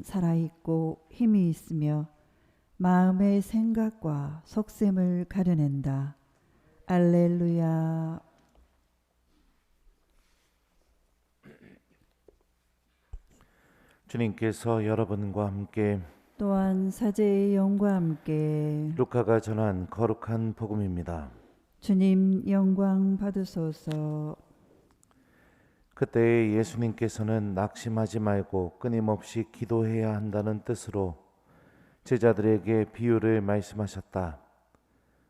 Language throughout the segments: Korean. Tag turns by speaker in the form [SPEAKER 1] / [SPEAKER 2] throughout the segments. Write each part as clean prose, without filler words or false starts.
[SPEAKER 1] 살아있고 힘이 있으며 마음의 생각과 속셈을 가려낸다. 알렐루야.
[SPEAKER 2] 주님께서 여러분과 함께
[SPEAKER 1] 또한 사제의 영과 함께
[SPEAKER 2] 루카가 전한 거룩한 복음입니다.
[SPEAKER 1] 주님 영광 받으소서.
[SPEAKER 2] 그때 예수님께서는 낙심하지 말고 끊임없이 기도해야 한다는 뜻으로 제자들에게 비유를 말씀하셨다.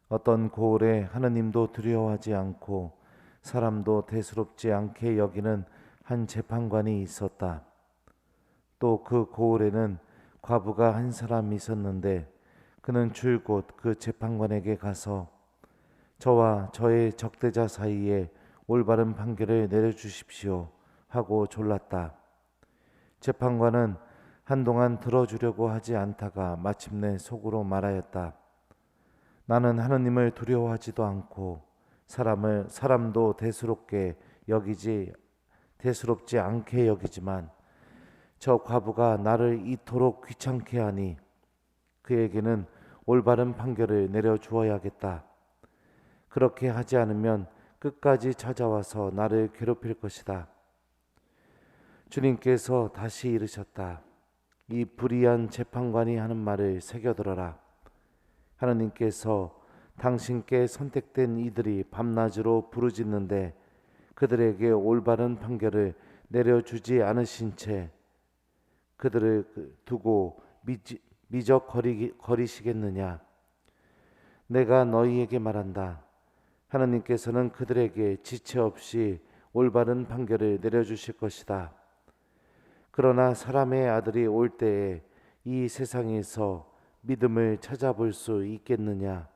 [SPEAKER 2] 어떤 고을에 하느님도 두려워하지 않고 사람도 대수롭지 않게 여기는 한 재판관이 있었다. 또 그 고을에는 과부가 한 사람 있었는데 그는 줄곧 그 재판관에게 가서 저와 저의 적대자 사이에 올바른 판결을 내려주십시오 하고 졸랐다. 재판관은 한동안 들어주려고 하지 않다가 마침내 속으로 말하였다. 나는 하느님을 두려워하지도 않고 사람도 대수롭지 않게 여기지만 저 과부가 나를 이토록 귀찮게 하니 그에게는 올바른 판결을 내려 주어야겠다. 그렇게 하지 않으면 끝까지 찾아와서 나를 괴롭힐 것이다. 주님께서 다시 이르셨다. 이 불의한 재판관이 하는 말을 새겨들어라. 하나님께서 당신께 선택된 이들이 밤낮으로 부르짖는데 그들에게 올바른 판결을 내려주지 않으신 채 그들을 두고 미적거리시겠느냐. 내가 너희에게 말한다. 하나님께서는 그들에게 지체 없이 올바른 판결을 내려주실 것이다. 그러나 사람의 아들이 올 때에 이 세상에서 믿음을 찾아볼 수 있겠느냐.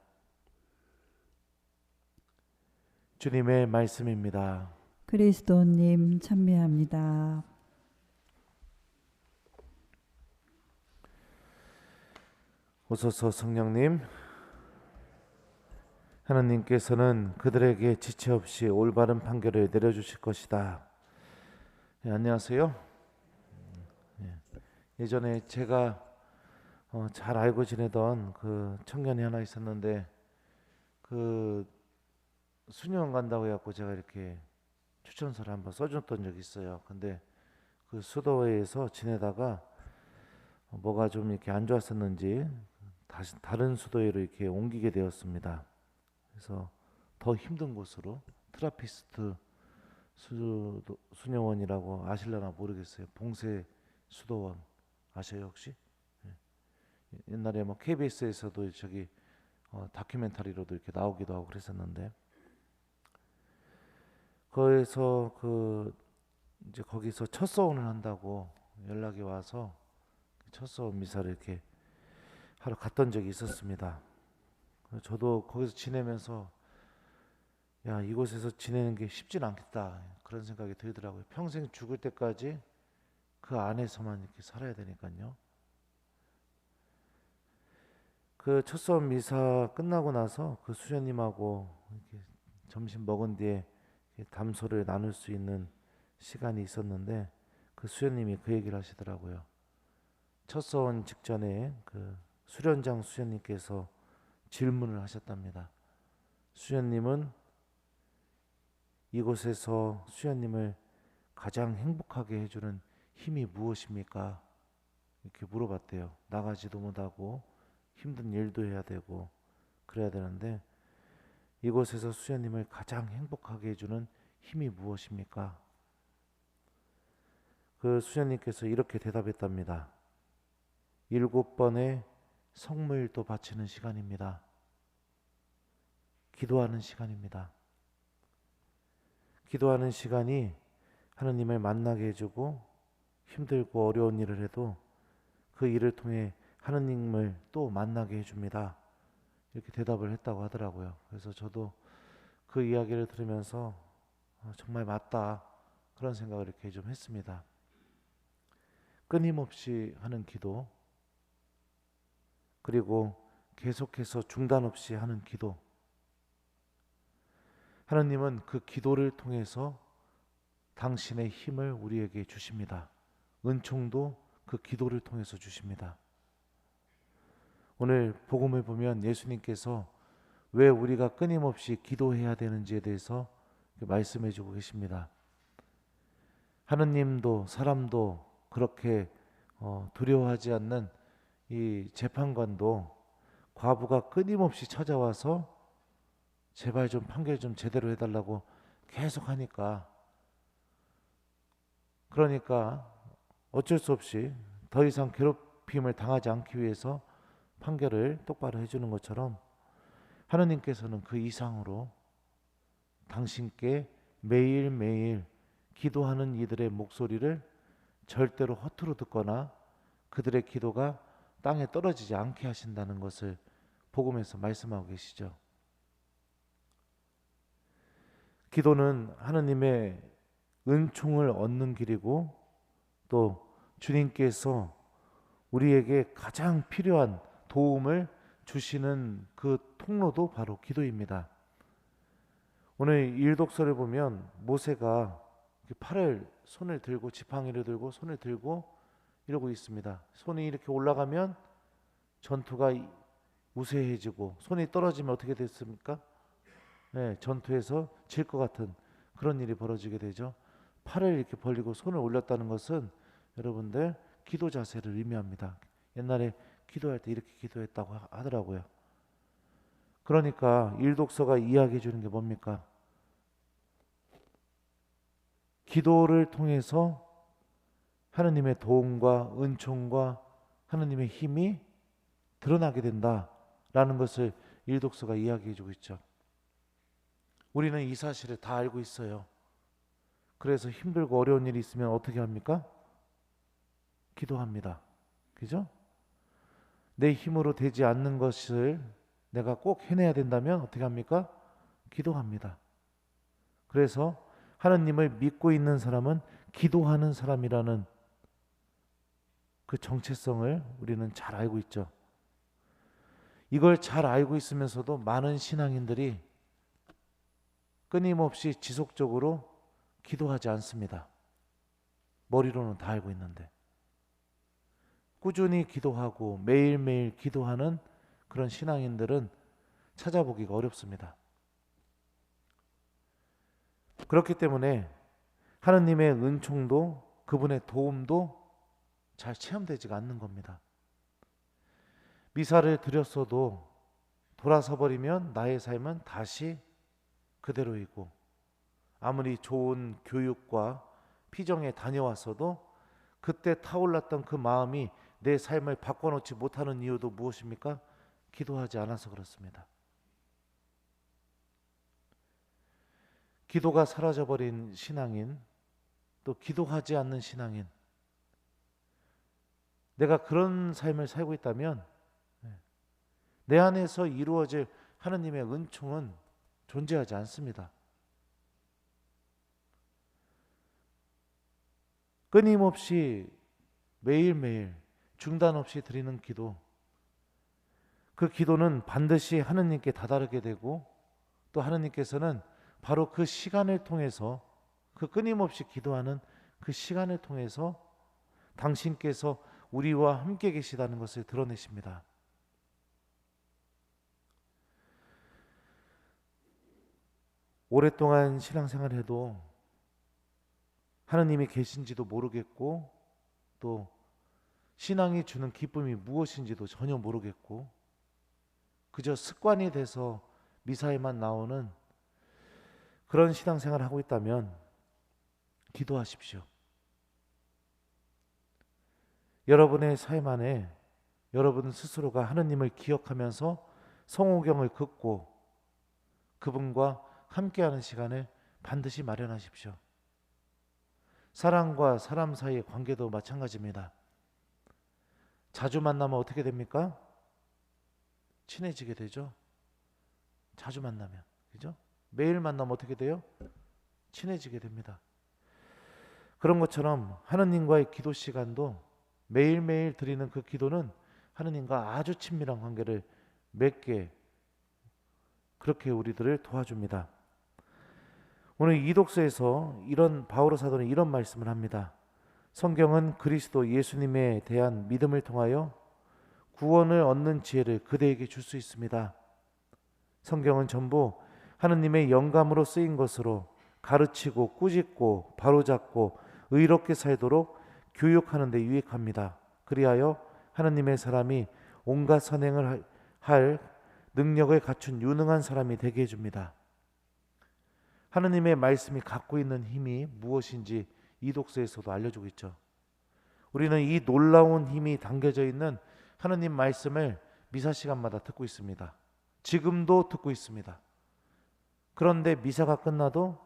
[SPEAKER 2] 주님의 말씀입니다.
[SPEAKER 1] 그리스도님 찬미합니다.
[SPEAKER 2] 오소서 성령님, 하나님께서는 그들에게 지체 없이 올바른 판결을 내려주실 것이다. 안녕하세요. 예전에 제가 잘 알고 지내던 그 청년이 하나 있었는데 그 수녀원 간다고 해갖고 제가 이렇게 추천서를 한번 써줬던 적이 있어요. 근데 그 수도회에서 지내다가 뭐가 좀 이렇게 안 좋았었는지 다시 다른 수도회로 이렇게 옮기게 되었습니다. 그래서 더 힘든 곳으로 트라피스트 수녀원이라고 아실려나 모르겠어요. 봉쇄 수도원 아셔요 혹시? 예. 옛날에 뭐 KBS에서도 저기 다큐멘터리로도 이렇게 나오기도 하고 그랬었는데 거기서 이제 거기서 첫 서원을 한다고 연락이 와서 첫 서원 미사를 이렇게 하러 갔던 적이 있었습니다. 저도 거기서 지내면서 야, 이곳에서 지내는 게 쉽진 않겠다 그런 생각이 들더라고요. 평생 죽을 때까지 그 안에서만 이렇게 살아야 되니까요. 그 첫 수업 미사 끝나고 나서 그 수녀님하고 이렇게 점심 먹은 뒤에 담소를 나눌 수 있는 시간이 있었는데 그 수녀님이 그 얘기를 하시더라고요. 첫 서원 직전에 그 수련장 수녀님께서 질문을 하셨답니다. 수녀님은 이곳에서 수녀님을 가장 행복하게 해주는 힘이 무엇입니까? 이렇게 물어봤대요. 나가지도 못하고 힘든 일도 해야 되고 그래야 되는데 이곳에서 수녀님을 가장 행복하게 해주는 힘이 무엇입니까? 그 수녀님께서 이렇게 대답했답니다. 7번의 성물도 바치는 시간입니다. 기도하는 시간입니다. 기도하는 시간이 하느님을 만나게 해주고 힘들고 어려운 일을 해도 그 일을 통해 하느님을 또 만나게 해줍니다. 이렇게 대답을 했다고 하더라고요. 그래서 저도 그 이야기를 들으면서 정말 맞다 그런 생각을 이렇게 좀 했습니다. 끊임없이 하는 기도, 그리고 계속해서 중단 없이 하는 기도. 하나님은 그 기도를 통해서 당신의 힘을 우리에게 주십니다. 은총도 그 기도를 통해서 주십니다. 오늘 복음을 보면 예수님께서 왜 우리가 끊임없이 기도해야 되는지에 대해서 말씀해 주고 계십니다. 하느님도 사람도 그렇게 두려워하지 않는 이 재판관도 과부가 끊임없이 찾아와서 제발 좀 판결 좀 제대로 해달라고 계속 하니까, 그러니까 어쩔 수 없이 더 이상 괴롭힘을 당하지 않기 위해서 판결을 똑바로 해주는 것처럼 하느님께서는 그 이상으로 당신께 매일매일 기도하는 이들의 목소리를 절대로 허투루 듣거나 그들의 기도가 땅에 떨어지지 않게 하신다는 것을 복음에서 말씀하고 계시죠. 기도는 하느님의 은총을 얻는 길이고, 또 주님께서 우리에게 가장 필요한 도움을 주시는 그 통로도 바로 기도입니다. 오늘 일독서를 보면 모세가 팔을 손을 들고 지팡이를 들고 손을 들고 이러고 있습니다. 손이 이렇게 올라가면 전투가 우세해지고, 손이 떨어지면 어떻게 됐습니까? 네, 전투에서 질 것 같은 그런 일이 벌어지게 되죠. 팔을 이렇게 벌리고 손을 올렸다는 것은 여러분들 기도 자세를 의미합니다. 옛날에 기도할 때 이렇게 기도했다고 하더라고요. 그러니까 일독서가 이야기해 주는 게 뭡니까? 기도를 통해서 하느님의 도움과 은총과 하느님의 힘이 드러나게 된다라는 것을 일독서가 이야기해 주고 있죠. 우리는 이 사실을 다 알고 있어요. 그래서 힘들고 어려운 일이 있으면 어떻게 합니까? 기도합니다. 그죠? 내 힘으로 되지 않는 것을 내가 꼭 해내야 된다면 어떻게 합니까? 기도합니다. 그래서 하느님을 믿고 있는 사람은 기도하는 사람이라는 그 정체성을 우리는 잘 알고 있죠. 이걸 잘 알고 있으면서도 많은 신앙인들이 끊임없이 지속적으로 기도하지 않습니다. 머리로는 다 알고 있는데. 꾸준히 기도하고 매일매일 기도하는 그런 신앙인들은 찾아보기가 어렵습니다. 그렇기 때문에 하느님의 은총도 그분의 도움도 잘 체험되지가 않는 겁니다. 미사를 드렸어도 돌아서 버리면 나의 삶은 다시 그대로이고, 아무리 좋은 교육과 피정에 다녀왔어도 그때 타올랐던 그 마음이 내 삶을 바꿔놓지 못하는 이유도 무엇입니까? 기도하지 않아서 그렇습니다. 기도가 사라져버린 신앙인, 또 기도하지 않는 신앙인, 내가 그런 삶을 살고 있다면 내 안에서 이루어질 하느님의 은총은 존재하지 않습니다. 끊임없이 매일매일 중단 없이 드리는 기도, 그 기도는 반드시 하느님께 다다르게 되고, 또 하느님께서는 바로 그 시간을 통해서, 그 끊임없이 기도하는 그 시간을 통해서 당신께서 우리와 함께 계시다는 것을 드러내십니다. 오랫동안 신앙생활을 해도 하느님이 계신지도 모르겠고, 또 신앙이 주는 기쁨이 무엇인지도 전혀 모르겠고, 그저 습관이 돼서 미사에만 나오는 그런 신앙생활을 하고 있다면 기도하십시오. 여러분의 삶 안에 여러분 스스로가 하느님을 기억하면서 성호경을 긋고 그분과 함께하는 시간을 반드시 마련하십시오. 사람과 사람 사이의 관계도 마찬가지입니다. 자주 만나면 어떻게 됩니까? 친해지게 되죠. 자주 만나면, 그죠? 매일 만나면 어떻게 돼요? 친해지게 됩니다. 그런 것처럼 하느님과의 기도 시간도 매일매일 드리는 그 기도는 하느님과 아주 친밀한 관계를 맺게, 그렇게 우리들을 도와줍니다. 오늘 이 독서에서 이런 바오로 사도는 이런 말씀을 합니다. 성경은 그리스도 예수님에 대한 믿음을 통하여 구원을 얻는 지혜를 그대에게 줄 수 있습니다. 성경은 전부 하느님의 영감으로 쓰인 것으로 가르치고 꾸짖고 바로잡고 의롭게 살도록 교육하는 데 유익합니다. 그리하여 하느님의 사람이 온갖 선행을 할 능력을 갖춘 유능한 사람이 되게 해줍니다. 하느님의 말씀이 갖고 있는 힘이 무엇인지 이 독서에서도 알려주고 있죠. 우리는 이 놀라운 힘이 담겨져 있는 하느님 말씀을 미사 시간마다 듣고 있습니다. 지금도 듣고 있습니다. 그런데 미사가 끝나도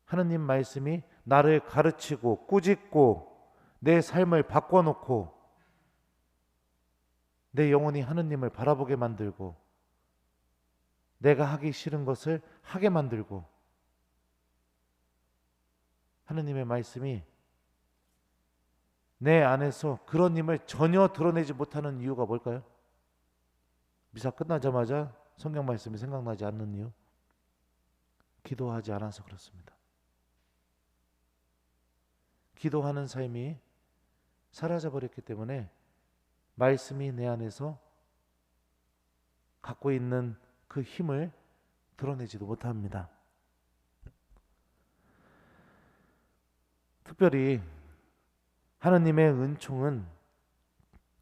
[SPEAKER 2] 하느님 말씀이 나를 가르치고 꾸짖고 내 삶을 바꿔놓고 내 영혼이 하느님을 바라보게 만들고 내가 하기 싫은 것을 하게 만들고 하느님의 말씀이 내 안에서 그런 힘을 전혀 드러내지 못하는 이유가 뭘까요? 미사 끝나자마자 성경 말씀이 생각나지 않는 이유? 기도하지 않아서 그렇습니다. 기도하는 삶이 사라져버렸기 때문에 말씀이 내 안에서 갖고 있는 그 힘을 드러내지도 못합니다. 특별히 하느님의 은총은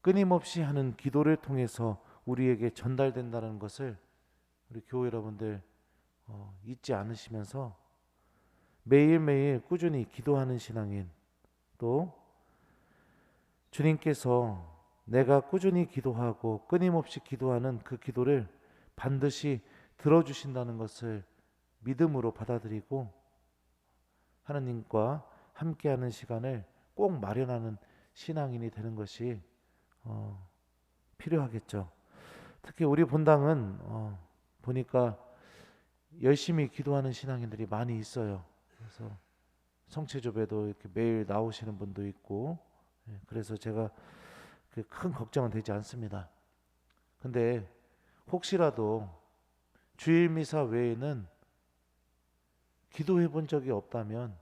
[SPEAKER 2] 끊임없이 하는 기도를 통해서 우리에게 전달된다는 것을 우리 교회 여러분들 잊지 않으시면서 매일매일 꾸준히 기도하는 신앙인, 또 주님께서 내가 꾸준히 기도하고 끊임없이 기도하는 그 기도를 반드시 들어주신다는 것을 믿음으로 받아들이고 하느님과 함께하는 시간을 꼭 마련하는 신앙인이 되는 것이 필요하겠죠. 특히 우리 본당은 보니까 열심히 기도하는 신앙인들이 많이 있어요. 그래서 성체조배도 이렇게 매일 나오시는 분도 있고, 그래서 제가 큰 걱정은 되지 않습니다. 근데 혹시라도 주일 미사 외에는 기도해 본 적이 없다면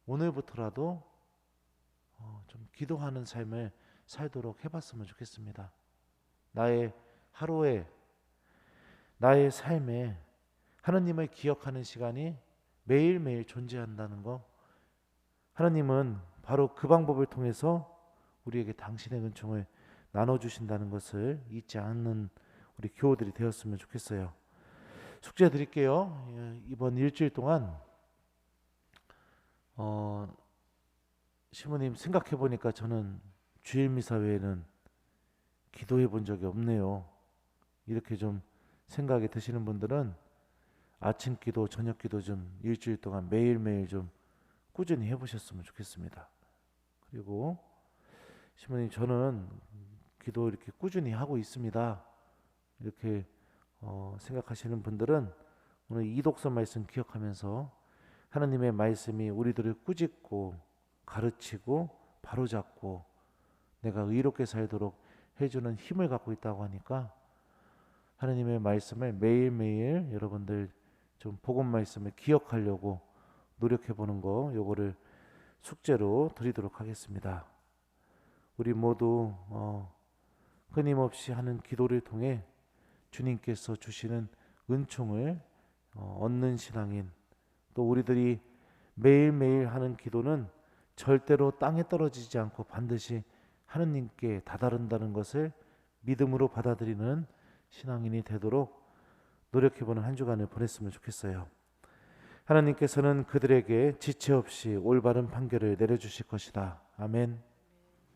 [SPEAKER 2] 오늘부터라도 좀 기도하는 삶을 살도록 해봤으면 좋겠습니다. 나의 하루에, 나의 삶에 하나님을 기억하는 시간이 매일매일 존재한다는 거, 하나님은 바로 그 방법을 통해서 우리에게 당신의 은총을 나눠주신다는 것을 잊지 않는 우리 교우들이 되었으면 좋겠어요. 숙제 드릴게요. 이번 일주일 동안 시모님 생각해 보니까 저는 주일 미사 외에는 기도해 본 적이 없네요. 이렇게 좀 생각이 드시는 분들은 아침 기도, 저녁 기도 좀 일주일 동안 매일매일 좀 꾸준히 해보셨으면 좋겠습니다. 그리고 시모님 저는 기도 이렇게 꾸준히 하고 있습니다. 이렇게 생각하시는 분들은 오늘 이 독서 말씀 기억하면서 하나님의 말씀이 우리들을 꾸짖고 가르치고 바로잡고 내가 의롭게 살도록 해주는 힘을 갖고 있다고 하니까 하나님의 말씀을 매일매일 여러분들 좀 복음 말씀을 기억하려고 노력해 보는 거, 요거를 숙제로 드리도록 하겠습니다. 우리 모두 끊임없이 하는 기도를 통해 주님께서 주시는 은총을 얻는 신앙인, 또 우리들이 매일매일 하는 기도는 절대로 땅에 떨어지지 않고 반드시 하느님께 다다른다는 것을 믿음으로 받아들이는 신앙인이 되도록 노력해보는 한 주간을 보냈으면 좋겠어요. 하나님께서는 그들에게 지체 없이 올바른 판결을 내려주실 것이다. 아멘.